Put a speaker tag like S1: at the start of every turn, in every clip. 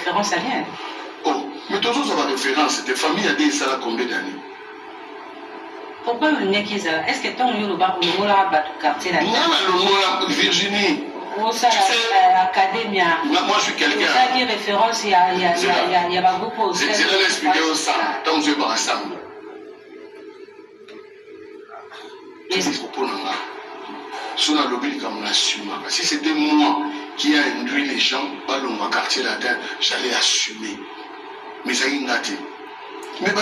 S1: référence à rien.
S2: Oh, mais toujours ça va référence, c'était famille a dit ça là combien d'années?
S1: Pourquoi le nez qui est là? Est-ce que ton Yoruba ou le Mola bat quartier là?
S2: Non, mais le Virginie.
S1: Tu sais, Academia.
S2: Moi, je suis quelqu'un.
S1: Ça qui référence, il y a un groupe aussi.
S2: C'est là l'expliquer au sang, tant que je vais par ensemble. Si c'était moi qui a induit les gens dans le quartier latin, j'allais assumer. Mais ça y est gâté. Mais ça,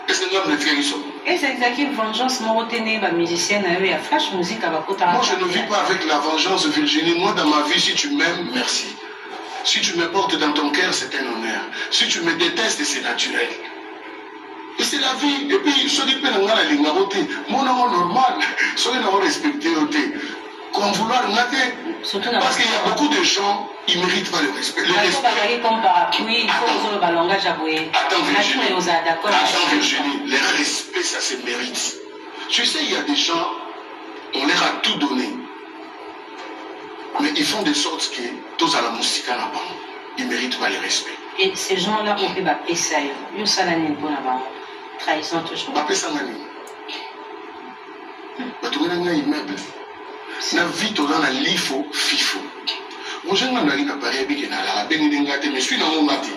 S2: est-ce que l'homme ne fait rien?
S1: Et c'est exactement une vengeance morotene, musicienne, il y a flash musique à Bakota.
S2: Moi, je ne vis pas avec la vengeance, Virginie. Moi, dans ma vie, si tu m'aimes, merci. Si tu me portes dans ton cœur, c'est un honneur. Si tu me détestes, c'est naturel. Et c'est la vie. Et puis, ce qui peut la ligne, mon nom normal, ce qui n'a pas respecté, qu'on vouloir noter. Parce qu'il y a beaucoup de gens, ils ne méritent pas le respect. Le respect. Attends, Virginie, le respect, ça se mérite. Tu sais, il y a des gens, on leur a tout donné. Mais ils font de sorte que tous à la musique là-bas, ils ne méritent pas le respect.
S1: Et ces gens-là, on peut pas payer ça. Ils sont là, trahison toujours.
S2: Pas payer ça, immeuble. Na vie dans la lifo fifo. Moi je n'en ai pas parlé avec la bénédiction mais suis dans mon matin.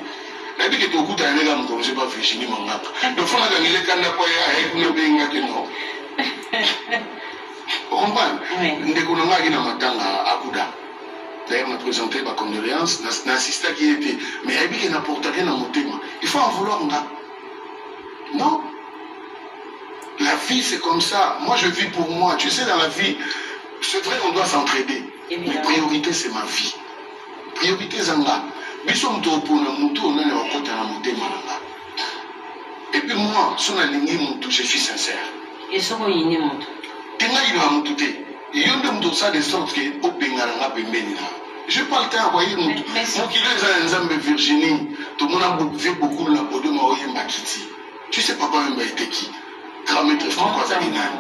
S2: La vie que tu écoutes à l'église comme je pas Virginie Mangap. Le fond là il est quand na quoi avec nous bénédiction non. Vous comprenez? Ndekonanga qui na matanga akuda. D'ailleurs, on a présenté ma condoléance, on a assisté qui était. Mais il y a n'importe rien dans mon thème. Il faut en vouloir, non? La vie, c'est comme ça. Moi, je vis pour moi. Tu sais, dans la vie, c'est vrai qu'on doit s'entraider. Mais priorité, c'est ma vie. Priorité, c'est là. Et puis moi, si on a ligné mon tout, je suis sincère.
S1: Et si on a ligné mon tout?
S2: De sorte que je parle de temps voyez mon qui les a Virginie tout le monde a fait beaucoup de la peau de Maoye Makiti tu sais papa même était qui grand maître Francois Zalina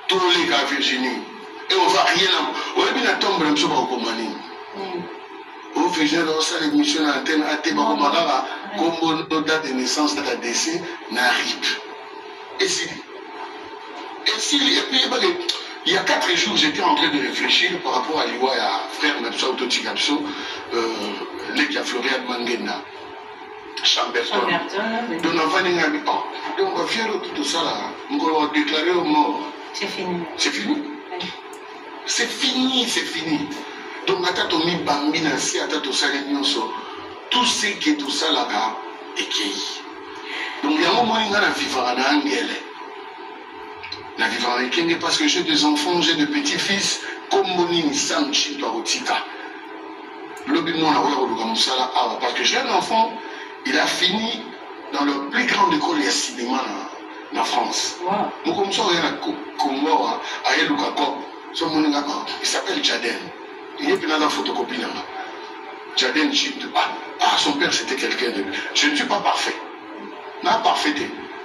S2: tous les gars Virginie et on va rien on est bien tomber même sur Bakomani on fait genre ça l'émission à antenne à Tebakomara comme nos date de naissance date de décès n'arrive et puis il y a 4 jours, j'étais en train de réfléchir par rapport à l'Iwa et à frère Mepso Autotigapso, les qui a fleuri à Mangena, Chamberton. Donc, on va faire tout ça là. On va déclarer aux morts.
S1: C'est fini.
S2: C'est fini? C'est fini, c'est fini. Donc, Atatomi Bambina, si Atato Salenioso, tout ce qui est tout ça là-bas est qui. Donc, il y a un moment où il y a un vivant à l'angèle. La vivre avec elle parce que j'ai des enfants, j'ai des petits-fils, comme Monini Sanchi Barotika. Parce que j'ai un enfant, il a fini dans le plus grande école de cinéma en France. Nous comme ça, il y a un Congo, il s'appelle Jaden. Il y a une photocopie. Jaden Chip. Son père c'était quelqu'un de. Je ne suis pas parfait. Non, parfait.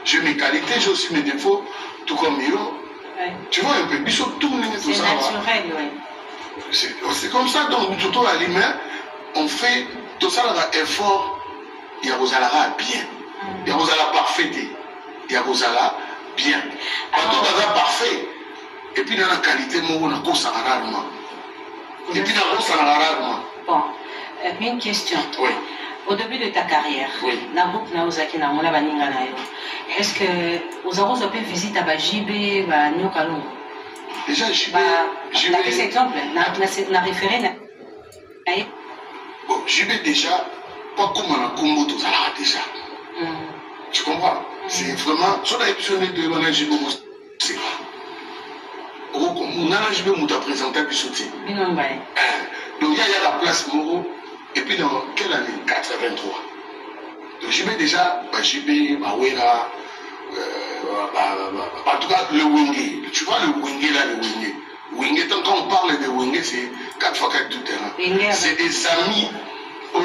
S2: J'ai mes qualités, j'ai aussi mes défauts. Tout comme Miro, tu vois un peu, ils sont tournés tout ça.
S1: C'est naturel, oui.
S2: C'est comme ça, donc, tout à l'humain, on fait tout ça dans l'effort, il y a Rosala bien, il y a Rosala parfait, il y a Rosala bien. Quand on a parfait, et puis dans la qualité, on a quoi ça rarement. Et puis dans ça rarement.
S1: Bon, une question.
S2: Oui.
S1: Au début de ta carrière, est-ce que vous avez visité à JB, Nyokalo?
S2: Déjà, JB.
S1: Cet exemple, n'a référé.
S2: Bon, JB déjà, pas comme on a Congo tout ça déjà. Tu comprends? C'est vraiment. Sur la émission de l'année JB, c'est pas. On a JB, on t'a présenté à Bissoti. Donc il y a la place Moro. Et puis dans quelle année? 83. Donc j'y mets déjà JB, Bawera, en tout cas le Wenge. Tu vois le Wenge là, le Wenge. Wenge, quand on parle de Wenge, c'est 4x4 tout terrain. C'est des amis, on a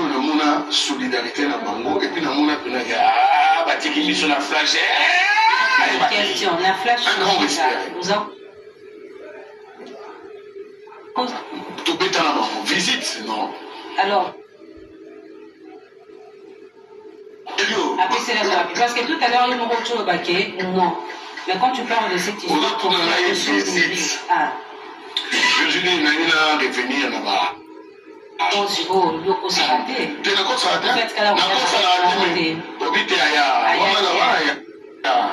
S2: une solidarité dans Bango, et puis on a une qui sur la flash.
S1: Question, la flash.
S2: Un grand respect. Tout bête en avant. Visite, non?
S1: Alors, c'est la thérapie. Parce que tout à l'heure, il m'a dit au baquet, non. Mais quand tu parles de cette histoire,
S2: Virginie, il a revenir là-bas.
S1: Oh, c'est beau, le coup ça a été.
S2: Tu n'as pas ça a été.
S1: Tu n'as pas ça a été.
S2: Tu as été.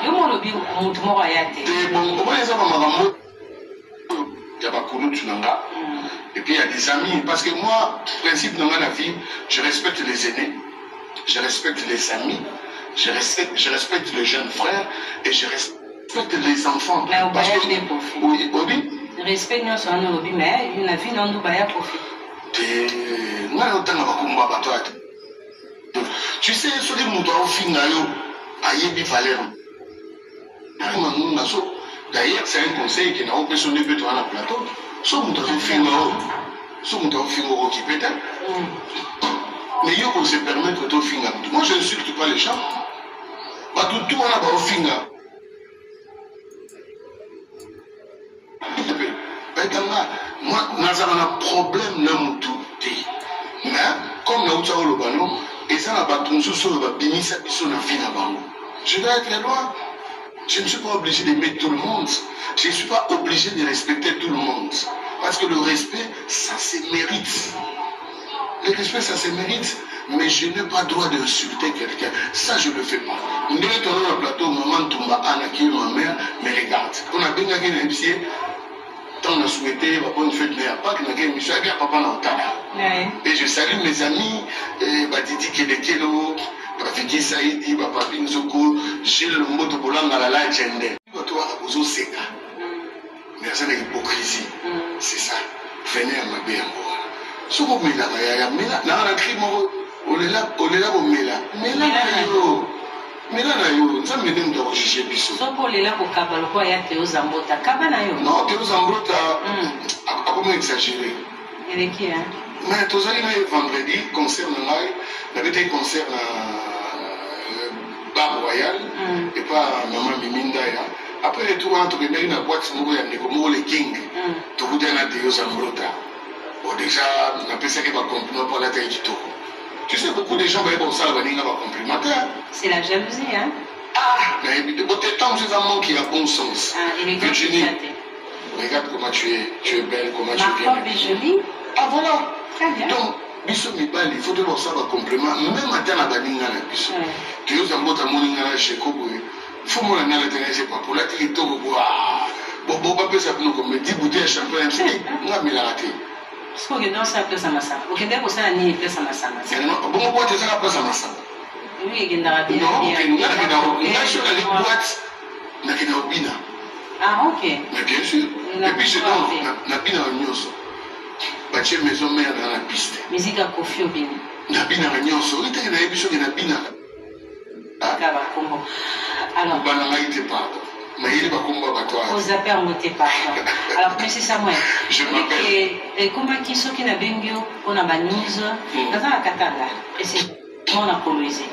S1: Yo mo lobi mutu moko ayate.
S2: Bon, comment les hommes il y a pas connu tu n'as. Et puis il y a des amis parce que moi, principe dans ma vie, je respecte les aînés, je respecte les amis, je respecte les jeunes frères et je respecte les enfants.
S1: Mais au
S2: parce
S1: baya
S2: que
S1: des profits.
S2: oui, oui.
S1: Respect nous sur nos lobby mais une vie non du baya profit.
S2: Moi autant va combat bateau. Tu sais ce que nous doit finir yo ayebi valeur. D'ailleurs, c'est un conseil qui n'a pas sonné peut-être dans le plateau. Soit nous avons fait un qui peut-être. Mais il faut se permettre de faire. Moi, je n'insulte pas les gens. Tout le monde a un finger. Moi, nous avons un problème dans mon tout. Mais, comme nous avons le ballon, et ça, nous avons je dois être loin. Je ne suis pas obligé d'aimer tout le monde. Je ne suis pas obligé de respecter tout le monde. Parce que le respect, ça se mérite. Le respect, ça se mérite. Mais je n'ai pas le droit d'insulter quelqu'un. Ça, je ne le fais pas. Nous sommes dans le plateau, maman Toumba, Anna, qui est ma mère, me regarde. On a bien gagné un pied. Tant on a souhaité, on a une fête, mais il n'y a pas que nous suis bien papa dans le et je salue mes amis, Badidi Kedekelo, Rafiki Saïdi, Papa Pinzoko, Gilles Motobolanga, la la Gende. Toi, Abuzo Seka. Mais ça, l'hypocrisie. C'est ça. Venez à ma bien. Ce que vous mettez là, il y a un crime, on est là, mais là, mais là, ça me donne de rechercher Bissot.
S1: So pour les là pour Kabaloko, il y a Théo Zambota. Kabanayo.
S2: Non, Théo Zambota, à comment exagérer?
S1: Il est qui, hein?
S2: Mais tout ça, il y a vendredi, concert il y avait des concerts à Bar Royal, et pas Maman Miminda. Après, tout le monde a une boîte, nous les King. Tout le monde a Théo Zambota. Bon, déjà, on appelle ça qu'il va compliment pour la taille du taureau. Tu sais, beaucoup de gens vont ça, va complimenter.
S1: C'est la jalousie, hein?
S2: Ah, mais tant que c'est un mot qui a bon sens. Virginie, regarde comment tu es belle, comment tu es bien.
S1: Ma robe est jolie.
S2: Ah, voilà.
S1: Très bien.
S2: Donc, Bissot Mibali, il faut te voir ça, un compliment. Même matin, la baninga, la Bissot. Tu es un bota moninga, chez Kobo. Il faut moi la tenir, c'est pas pour la télé, tout le bon, bon, pas ça pour nous comme 10 bouteilles de champagne, c'est on a mis la raté.
S1: Ce que dans sa place à Massa. Ok, d'accord, ça n'a ni place à Massa.
S2: Bon, on voit que ça n'a pas à Massa.
S1: Oui, il y a une
S2: non, il y a une boîte, il y a une bina.
S1: Ah, ok.
S2: Mais bien sûr. Et puis, je donne la bina à Nyoso. Bâti maison mère dans la piste.
S1: Musique à Kofi au bin.
S2: La bina à Nyoso. Il y a une émission de la bina.
S1: Ah, alors.
S2: Banamaïté, pardon. Mais il va combattre à toi.
S1: Aux affaires montées par alors, monsieur Samuel,
S2: je m'appelle.
S1: Comment qui sont qui n'a bengio, on a ma news, dans la Katanga, et c'est on a colonisé.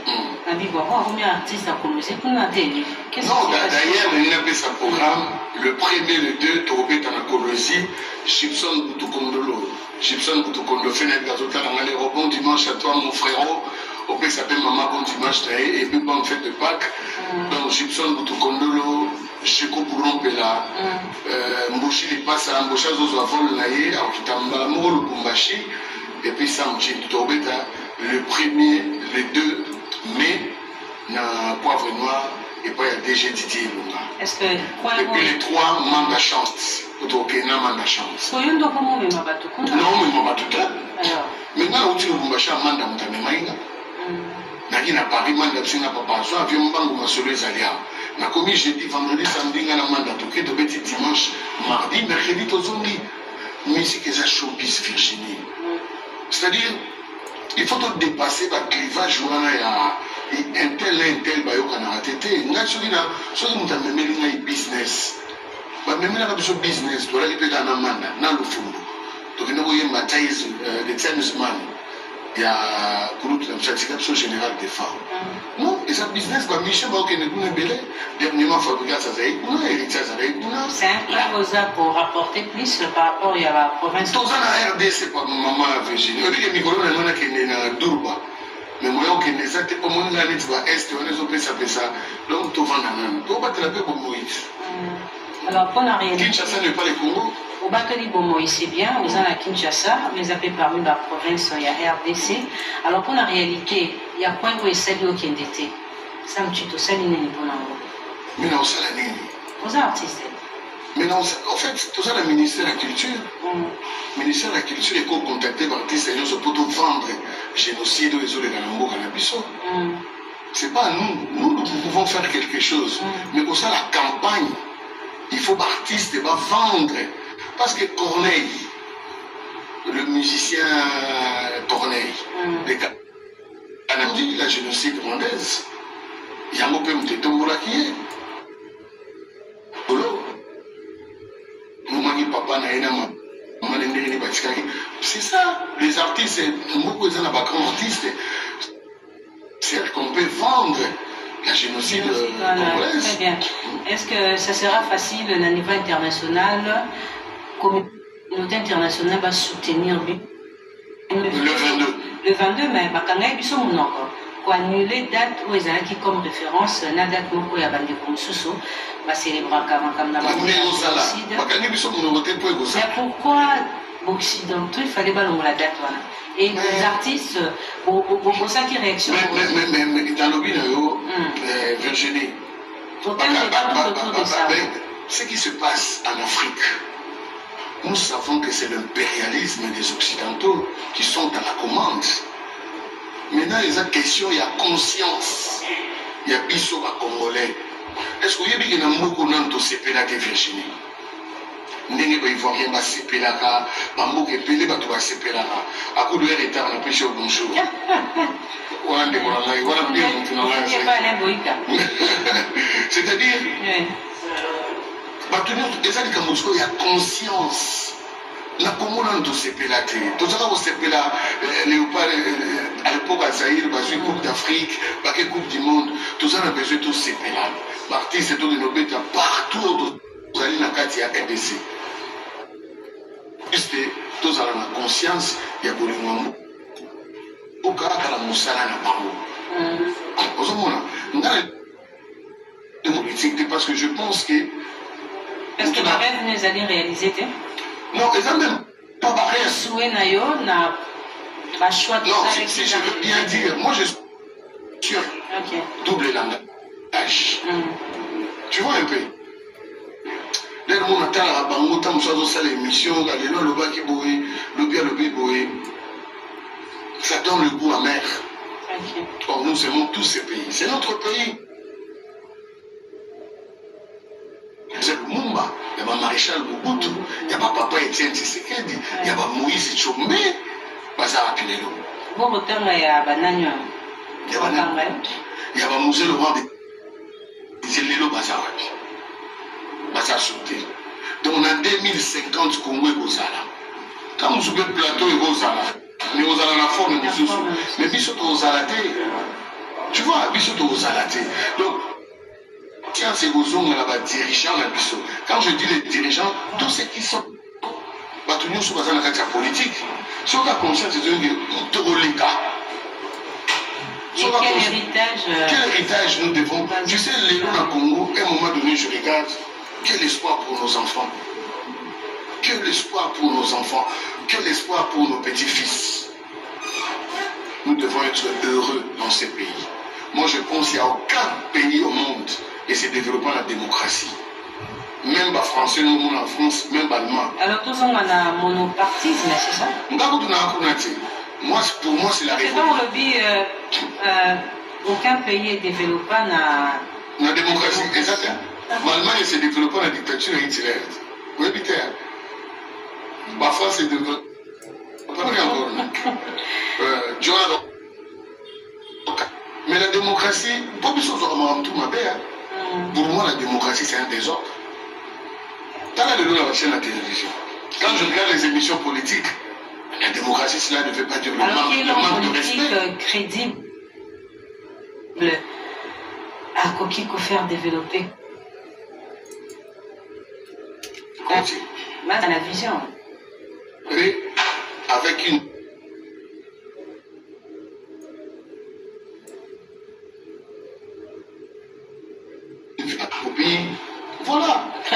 S1: On a dit, bon, on a un artiste à coloniser, on a télé.
S2: Non, d'ailleurs, on a fait sa programme, le premier, le 2, Torbet en a colonisé, Gibson Boutoukondolo. Gibson Boutoukondolo, Fenêtre Gazotan, on a les rebonds dimanche à toi, mon frérot. On peut s'appeler Maman bon dimanche, et puis bonne fête de Pâques. Donc, Gibson Boutoukondolo. Cheko Pourompela, Mboshi li passe à Mbosha Zozo Avol Naye, à Okitamba, Moro Lubumbashi, et puis Samchi Tobeta, le 1er, le 2 mai, dans Poivre Noir, et puis il y a DG Didier Lunga.
S1: Est-ce que.
S2: Et puis les 3, Manda Chance. Autokena Manda Chance.
S1: Non, mais
S2: ma tout maintenant, on dit Lubumbashi à Manda Moutamemaïna. Nagina Paris, Manda Psina Papa, soit avion Mbango Masolo Zalia. Na commis jeudi, vendredi, samedi, on a mandat de petit dimanche, mardi, mercredi, tout zombie. Musique c'est un showbiz, Virginie. C'est-à-dire, il faut tout dépasser le clivage où on a un tel, bah, on a raté. On a celui là, celui qui a même un business. Bah, même là, on a business, tu as dit que tu as un mandat, dans le fond. Donc, il y a une bataille de tennisman. Il y a un groupe de certification générale des femmes. Non, et ça business, bah, Michel, bah, ok, nous, belé, dernièrement, fabriqué ça, on a hérité ça,
S1: c'est un peu pour rapporter plus par rapport à la province.
S2: Tout ça, la RD, c'est pas maman Virginie. On dit que Nicolas, on a Durba. Mais moyens qui ne sont pas moins là, tu vas est, on est au PSA, donc tu vas dans tu vas te la paix pour Moïse.
S1: Alors, pour la réalité.
S2: Kinshasa n'est pas le Congo.
S1: Au Bakali Moïse, c'est bien, nous avons la Kinshasa, mais ça fait parmi la province, il y a RDC. Alors, pour la réalité, il y a point où il s'agit de Kendete. Ça me tue tout ça, il n'est pas dans l'eau.
S2: Mais non, c'est la ligne.
S1: Vous êtes artiste.
S2: Mais non, en fait, tout ça, le ministère de la Culture. Le ministère de la Culture est contacté par l'artiste pour vendre génocide aux autres Galambo Canabiso. C'est pas nous. Nous pouvons faire quelque chose. Mais pour ça, la campagne, il faut l'artiste va vendre. Parce que Corneille, le musicien Corneille, dit la génocide rwandaise, il y a un peu de tombola qui est. C'est ça, les artistes, beaucoup de artistes, c'est qu'on peut vendre la génocide congolaise.
S1: Très bien. Est-ce que ça sera facile au niveau international, la communauté internationale va soutenir
S2: le 22?
S1: Le 22, mais ils sont encore. Pour annuler date où ils ont comme référence, la date où il y a des consus, va célébrer comme la Mais pourquoi occidentaux, il fallait ballonner la date voilà. Et les artistes, pour ça qui réaction.
S2: Mais dans le bio, Virginie, ce qui se passe en Afrique, nous savons que c'est l'impérialisme des Occidentaux qui sont à la commande. Maintenant, il y a question, il y a conscience. Il y a biso à Congolais. Est-ce que vous avez dit que beaucoup de CPLA que Virginie? Ndenge ba ivoirien ba CPLA, ba mboke pelé ba to ba CPLA. À coup de retard on a pêché au bonjour. Voilà ndeko na ngai, voilà bien mon finalement. C'est-à-dire il y a conscience. La commune de CPLA, tout ça au CPLA, à l'époque à Zaïre, la Coupe d'Afrique, la Coupe du Monde, tout ça on a besoin de CPLA. L'artiste est de nos bêtes partout où allez dans le à RDC. Juste, tous allons la conscience, il y a beaucoup de monde. Au cas où la moussala n'a pas beau. Au moment où on a politique, parce que je pense que.
S1: Est-ce que la rêve nous allons réaliser?
S2: Non, ils n'ont même pas barré.
S1: Souhait nayo n'a pas choix de
S2: non, si je veux bien dire, moi je suis sûr. Double langage. Tu vois un peu. Dès le monde attend la bango, tant que ça l'émission, le bas qui bouille, le bien le bébé, ça donne le goût amer. Or nous aimons tous ces pays. C'est notre pays. C'est le Mumba, il y a Maréchal Mobutu, il y a Papa Etienne Tshisekedi, il y a Moïse Tchombe, Bazar Apilelo.
S1: Bon, autant il y a Banania.
S2: Il y a Moussé le roi de Zélelo Bazar. Bazar sauté. Donc on a 2050 Congo et Gozala. Quand vous soulevez le plateau et Gozala, mais Gozala la forme de Zoussou. Mais Bissot Gozala, tu vois, Bissot Gozala. Donc, tiens, c'est Gozong là-bas, dirigeants là, Bissot. Quand je dis les dirigeants, tous ceux qui sont. Batunion sous la politique. Si on a conscience, c'est un Torolinka. Quel héritage nous devons? Tu sais, les loups dans le Congo, à un moment donné, je regarde, quel espoir pour nos enfants. Quel espoir pour nos enfants. Quel espoir pour nos petits-fils. Nous devons être heureux dans ces pays. Moi, je pense qu'il n'y a aucun pays au monde et c'est développant la démocratie. Même les Français, nous, en France, même les Allemands.
S1: Alors, tous on a un monopartisme, c'est ça?
S2: Moi, pour moi, c'est la révolution.
S1: C'est pas aucun pays est développé dans
S2: la démocratie. Exactement. L'Allemagne s'est développée dans la dictature Hitler. Oui, Peter. La France s'est développée. Mais la démocratie, pour moi, la démocratie, c'est un désordre. Dans la chaîne de la télévision, quand je regarde les émissions politiques, la démocratie, cela ne veut pas dire le manque de respect.
S1: Crédible à Koki qu'on faire développer. Dans la vision.
S2: Et avec une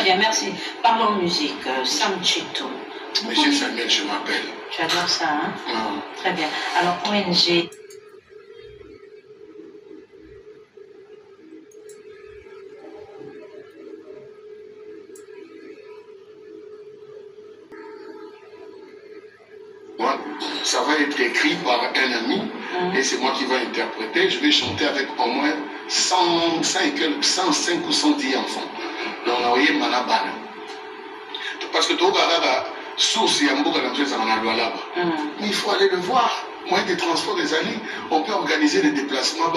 S1: bien, merci. Parlons musique. Sam Chito.
S2: Monsieur Samuel, je m'appelle.
S1: Tu adores ça, hein? Très bien. Alors, ONG.
S2: Ça va être écrit par un ami et c'est moi qui vais interpréter. Je vais chanter avec au moins 105 ou 110 enfants. Donc, on va Manabana. Parce que tout source et mais il faut aller le voir. Moyen de transport des alliés, on peut organiser des déplacements.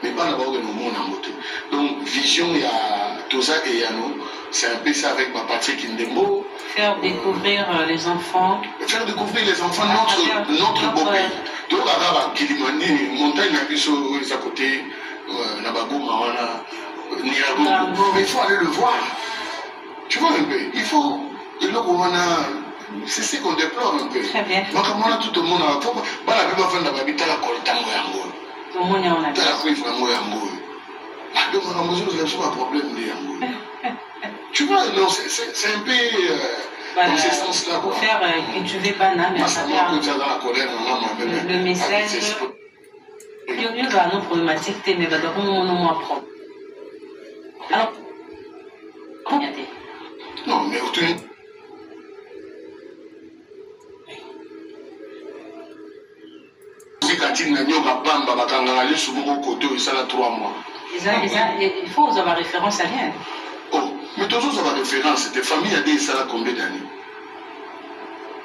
S2: Mais pas d'abord donc vision il y a Toza et Yano, c'est un peu ça avec Patrick Ndembo.
S1: Faire découvrir les enfants.
S2: Faire découvrir les enfants notre beau pays. Donc à Kilimani, montagne à Bisso, à côté, Nabago, Mawana, Nirago. Mais il faut aller le voir. Tu vois un peu, il faut. Et là où on a. C'est ce qu'on déplore un peu.
S1: Très bien.
S2: Donc comme on a tout le monde, il faut pas la Bible faire d'habiter la coltango yango. T'as la pris vraiment yango. Donc on a besoin de un problème de yango. Tu vois, non, c'est un peu dans ce sens-là.
S1: Pour faire cultiver banane, mais ça vient. Le message. Il y a nos problématiques, mais d'abord on a propre. Alors,
S2: non, mais tu
S1: il faut avoir référence à rien.
S2: Oh, mais toujours avoir référence, tes familles a dit ça là combien d'années?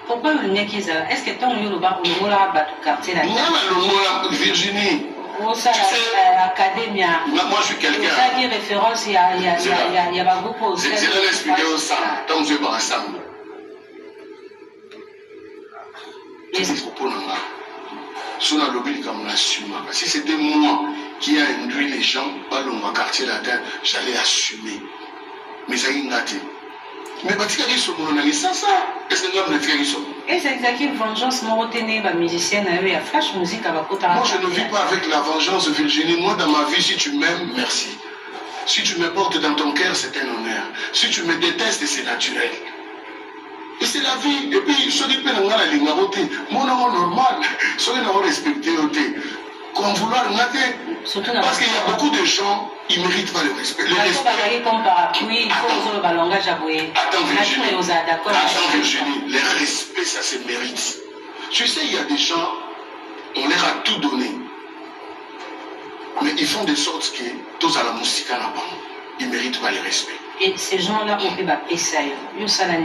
S1: Pourquoi le nez qui est est-ce que tu as un quartier là?
S2: Non, Virginie.
S1: Moi
S2: je suis quelqu'un.
S1: Il y a référence, il y a beaucoup.
S2: C'est l'expliquer au sang, tant que je vais par ensemble. Si c'était moi qui a induit les gens par le quartier latin, j'allais assumer. Mais ça y est gâté. Mais est-ce que
S1: et c'est exactement une vengeance musicienne à flash musique à
S2: moi je ne vis pas avec la vengeance, Virginie. Moi dans ma vie, si tu m'aimes, merci. Si tu me portes dans ton cœur, c'est un honneur. Si tu me détestes, c'est naturel. Et c'est la vie. Et puis, ceux qui peuvent la ligne, mon nom normal, ceux qui n'ont respecté, comme vouloir parce qu'il y a beaucoup de gens, ils ne méritent pas le respect. Le respect. Attends, Virginie, le respect, ça se mérite. Tu sais, il y a des gens, on leur a tout donné. Mais ils font de sorte que tous à la musique là-bas, ils ne méritent pas le respect.
S1: Et ces gens-là, on peut bapper ça. Ils sont là,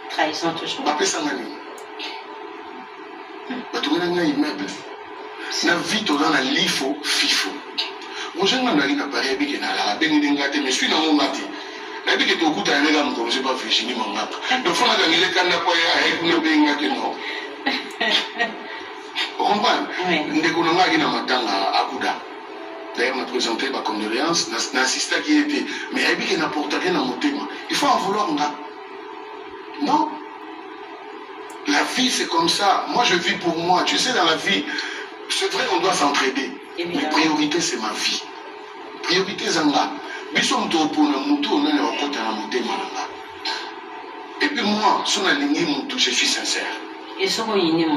S1: trahison toujours.
S2: Bapper ça, immeuble. Na vie dans la lifo fifo. Moi je n'en ai pas parlé avec la beningate mais suis dans mon matin. La vie que tu écoutes à l'égal comme je pas Virginie mon map. Le fond là il est quand na quoi avec une bengate non. On comprend. Ndekonanga ina matanga akuda. D'ailleurs m'a présenté ma condoléance n'assista qui était mais avec que n'importe rien dans mon thème. Il faut en vouloir non. La vie c'est comme ça. Moi je vis pour moi. Tu sais dans la vie c'est vrai qu'on doit s'entraider. Mais priorité, c'est ma vie. Priorité, c'est là. Et puis moi, je suis sincère.
S1: Et ce qu'on y est,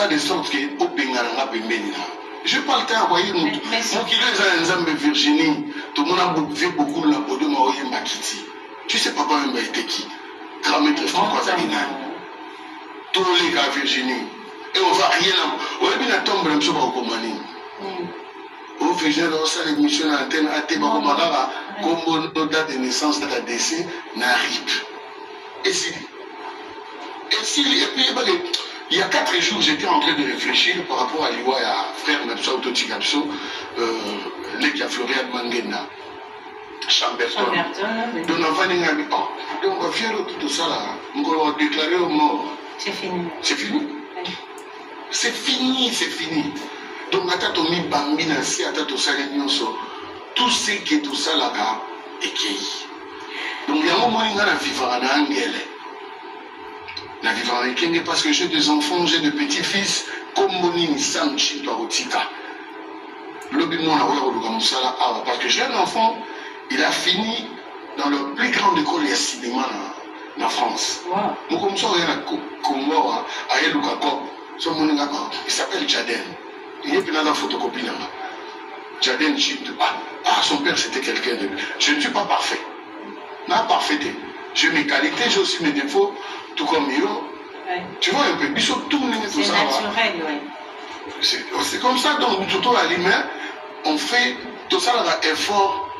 S2: de sorte que je parle de temps envoyer mon Virginie. Tout le monde a fait beaucoup de la peau de Makiti. Tu sais, papa, il était qui? Grand-maître François Zalina. Tous les gars, Virginie. Et on va rien. On va bien tomber dans ce comani. On fait ça l'émission à l'antenne à Tébakomara, comme nos dates de naissance, date de décès, n'arrive. Et puis, il y a 4 jours, j'étais en train de réfléchir par rapport à l'Iwa et à frère Mepso, Toti Kapso, les qui a fleuri à Mangena, Chamberton. Donc, on va faire tout ça là. On va déclarer aux morts.
S1: C'est fini.
S2: C'est fini. C'est fini, c'est fini. Donc, Atatomi Bambina, si Atato Salenioso, tout ce qui est tout ça là-bas est qui. Donc, il y a un moment où il y a un vivant en anglais. na vivre avec Kenge parce que j'ai des enfants, j'ai des petits-fils, comme Moni Sam Chito Rotika. Lobi mon parce que j'ai un enfant, il a fini dans la plus grande école de cinéma en France. Mon comme ça, il y a un Congo, il s'appelle Jaden. Il est dans la photocopie. Jaden Chito. Ah, son père c'était quelqu'un de. Je ne suis pas parfait. Non, parfait. J'ai mes qualités, j'ai aussi mes défauts, tout comme Yo. Ouais. Tu vois un peu, ils sont tournés tout ça.
S1: C'est naturel, oui.
S2: C'est comme ça, donc, tout à l'humain, on fait tout ça dans l'effort,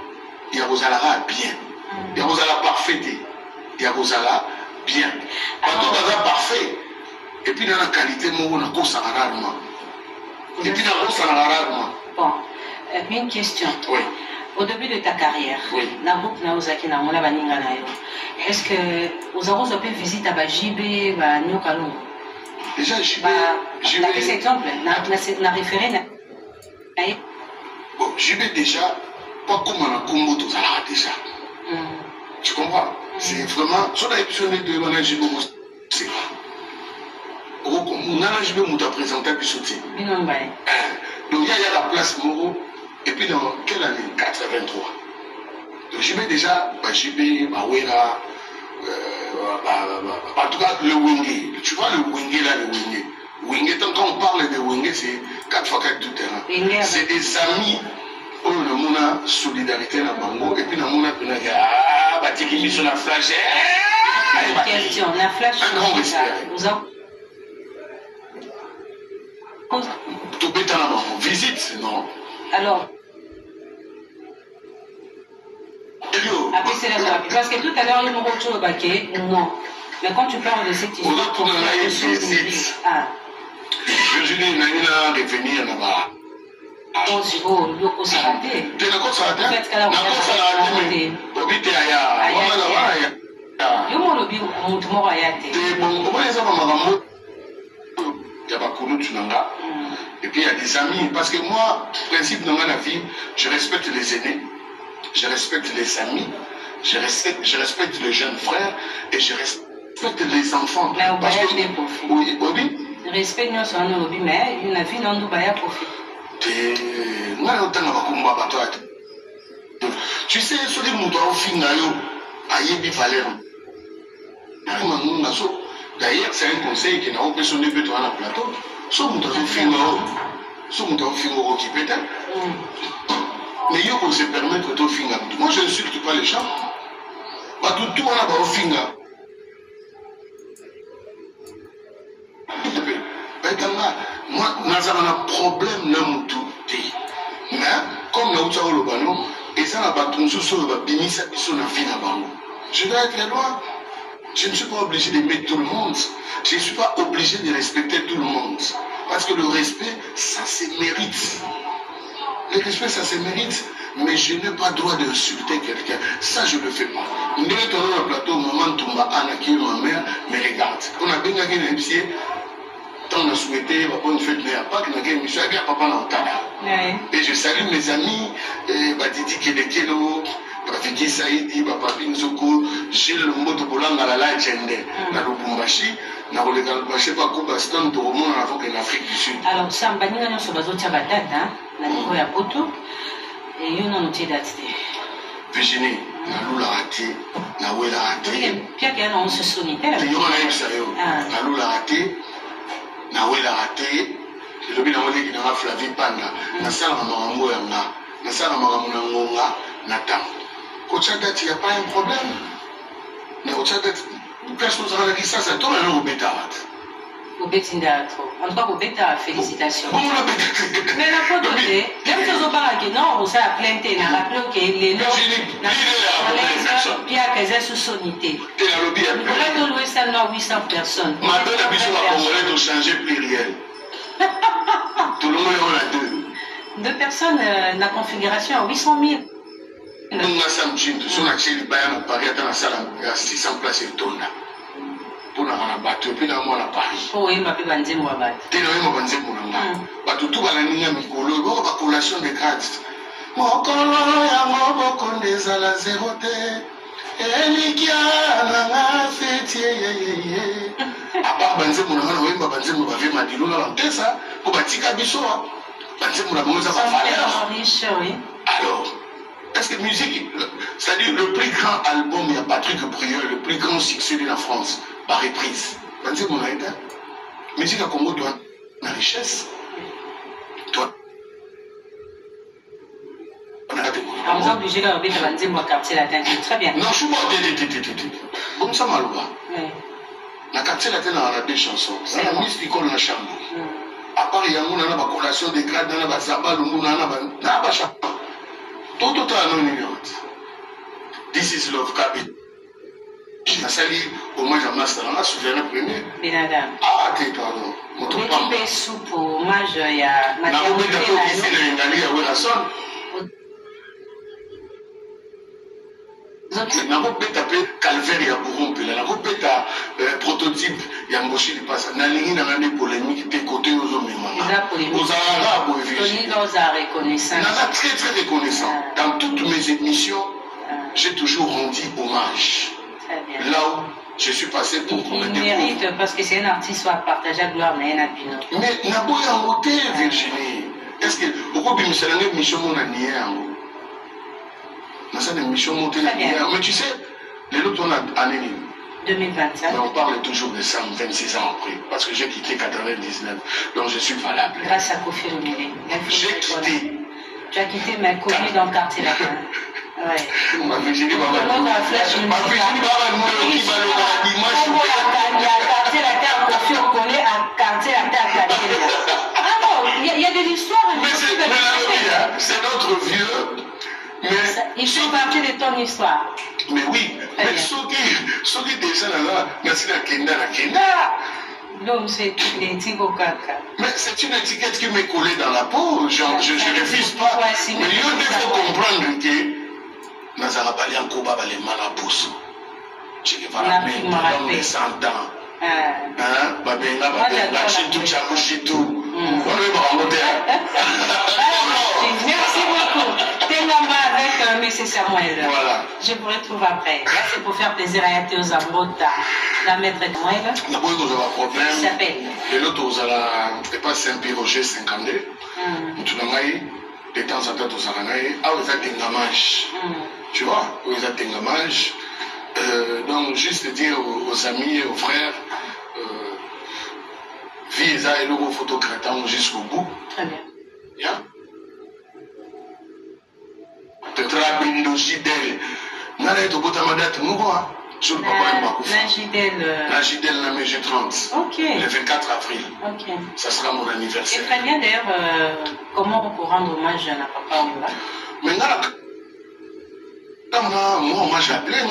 S2: il y a vos alara bien. Il y a vos alara parfait, il y a vos alara bien. Quand on a parfait, et puis dans la qualité, on a quoi ça rarement. Et puis dans ça rarement.
S1: Bon, une question.
S2: Oui.
S1: Au début de ta carrière, est-ce que vous avez pu visiter Jibé, Nyokalou?
S2: Déjà, Jibé.
S1: Quel exemple? Na référé.
S2: Bon, Jibé déjà, pas comme on a Congo tout ça déjà. Tu comprends? C'est vraiment. Sur la épisode de Mana Jibé, c'est pas. On a Jibé, on t'a présenté à Bissoté. Donc il y a la place Moro. Et puis dans quelle année? 83. Donc j'y vais déjà, JB, Mawera, en tout cas le Wenge. Tu vois le Wenge là, le Wenge. Wenge, quand on parle de Wenge, c'est 4x4 tout terrain. C'est des amis, on a solidarité dans Bango, et puis on a Batiki sur la flash.
S1: Question, la flash.
S2: Un grand respect. Tout béton là-bas, visite, non?
S1: Alors, parce que tout à l'heure, il me retrouve au baquet, non. Mais quand tu parles de cette histoire,
S2: Virginie, il a revenir là-bas.
S1: Oh, c'est beau, le loco s'est raté.
S2: Tu n'as pas ça raté?
S1: En fait, qu'elle a raté. Il m'a lobby au mouvement ayate.
S2: Et puis il y a des amis, parce que moi, principe dans ma vie, je respecte les aînés, je respecte les amis, je respecte les jeunes frères et je respecte les enfants.
S1: Mais au
S2: parce
S1: bail
S2: que
S1: des profits.
S2: Oui, oui.
S1: Respect nous sur nos lobby, mais une vie non nous bail profit.
S2: Tu sais, ce que nous avons fait, Ayebi Valère. D'ailleurs, c'est un conseil qui n'a pas sonné sur le plateau. Ce que nous avons fait, qui peut être. Mais il faut se permettre de faire. Moi, je n'insulte pas les gens. Tout le monde a un finger. Moi, nous avons un problème dans mon tout. Mais, comme nous avons le ballon, et ça, nous avons je dois être loin. Je ne suis pas obligé d'aimer tout le monde. Je ne suis pas obligé de respecter tout le monde. Parce que le respect, ça se mérite. Le respect, ça se mérite. Mais je n'ai pas le droit d'insulter quelqu'un. Ça, je ne le fais pas. Nous devons tourner le plateau, maman Toumba, Anna, qui est ma mère, me regarde. On a bien gagné un pied. On a souhaité, papa, une fête, mais à Pâques, on a gagné un pied, papa, et je salue mes amis, Batiti Kedekelo, Rafiki Saïdi, Papa Pinzoko, Gilles Motobolang à la Lagende, na Lubumbashi, na Rolegalbashi, Paco Baston, pour au monde avant que l'Afrique du Sud.
S1: Alors, ça, on va dire que nous avons batata, na niveau ya poto, et nous avons tiré date.
S2: Virginie, na Lula raté, na Wela raté.
S1: Pierre, il y a un solitaire.
S2: Il y a un sérieux. Na Lula raté, na Wela raté. Le bien dans les gens Flavie Panda, na sala mamango yanga, na sala mamango ngonga, na tam. Au Tchad, il n'y a pas un problème. Mais au Tchad, personne ne dit ça, c'est toi un bêta.
S1: Au bétinda trop. En tout cas, au bêta, félicitations. Mais la faute est, même si on parle que non, on s'est plainté, on a rappelé que les lots, Pierre Kézé sous sonité.
S2: Tu as lobby à
S1: plus. Nous avons loué ça, 800 personnes.
S2: Maintenant, la mission va Congolais de changer pluriel. Tout le monde est là deux.
S1: Deux personnes, la configuration à 800 000.
S2: Nous avons son accès du Bayern à Paris, dans la salle à 600 places et tout là. Pour la battre, puis dans moi à Paris.
S1: Oh, il m'a fait banzer moi battre.
S2: Tu n'as pas banzer mon nom. Battu tout à la ligne à Mikolo, il y a une collation de grades. Mon colon, il y a mon bocon des à la zéro T. Elikia, la fête, ah banzembo na ngana oyemba banzembo bavie madilo na bantesa po batika biso banzembo na bango eza bavaleur. Alors est-ce que musique, c'est-à-dire le plus grand album, il y a Patrick Prieur, le plus grand succès de la France, par reprise. Banzembo na eda musique à Congo doit la richesse. Toi
S1: on est obligé de remettre Banzembo à quartier latin. Très bien.
S2: Non, je suis pas comme ça, Malouba. La quartier latin, on a deux chansons. C'est la mise qui colle la chambre. À part, il y a une collation de grades, il y a un sabbat, il y a un chambre. Tout anonyme. This is love, Kabi. Je salue au moins à Master, on a souverain premier.
S1: Binada.
S2: Ah, t'es pardon.
S1: L'équipe est soupe au hommage, il y a
S2: maternité. Nakopeta pe calvaire ya Burumpela, nakopeta prototype ya Mboshi Lipasa. Nalingi na ngane polémique te côté aux hommes. Aux Arabes, reconnaissant. Très très reconnaissant. Dans toutes mes émissions, j'ai toujours rendu hommage. Là où je suis passé pour
S1: il mérite parce que c'est un artiste soit partagé à gloire mais un abino.
S2: Mais Naboya Moté, Virginie. Est-ce que beaucoup de mes missions m'ont nié c'est une mission montée. Mais tu sais, les autres on a année
S1: 2025.
S2: Mais on parle toujours de ça 26 ans après. Parce que j'ai quitté 99. Donc je suis valable.
S1: Grâce à Kofi Olomide.
S2: J'ai quitté.
S1: Tu as quitté ma copine dans le quartier latin. Ouais.
S2: Ma Virginie va
S1: la flèche. Ma Virginie quartier latin, Kofi Olomide à quartier latin à quartier latin. Ah non, il y a de l'histoire.
S2: Mais c'est notre vieux.
S1: Mais il fait partie de ton histoire.
S2: Mais oui, mais ceux qui descendent là, merci à Kenda.
S1: Donc c'est une étiquette au caca.
S2: Mais c'est une étiquette qui m'est collée dans la peau. Je ne refuse pas. Mais il faut comprendre que Nazara Bali en Koba Bali Manabuso. Je vais rappeler pendant les 100 ans. Babenga, Chitou, Chamo, Chitou.
S1: Merci beaucoup. Tengama avec M. Samuel.
S2: Voilà.
S1: Je vous retrouve après. Là, c'est pour faire plaisir à Yate aux Amrota. La maître Samuel.
S2: D'abord, nous avons un problème.
S1: Il s'appelle.
S2: Et l'autre, vous allez. C'est pas Saint-Pierre Roger 52. Tout le monde, de temps en temps, vous allez. Ah, vous avez Tengamage. Tu vois, vous avez Tengamage. Donc, juste dire aux amis et aux frères. Visa et le photographe jusqu'au bout.
S1: Très bien.
S2: Yeah. Tetrabindo Gidel. Nana est au bout de ma date, nous voyons. Sur le papa et ma la Gidel, la Mégé 30.
S1: Ok.
S2: Le 24 avril.
S1: Ok.
S2: Ça sera mon anniversaire.
S1: Et très bien d'ailleurs, comment on peut rendre hommage à la papa Oula?
S2: Mais là, moi, hommage à plein,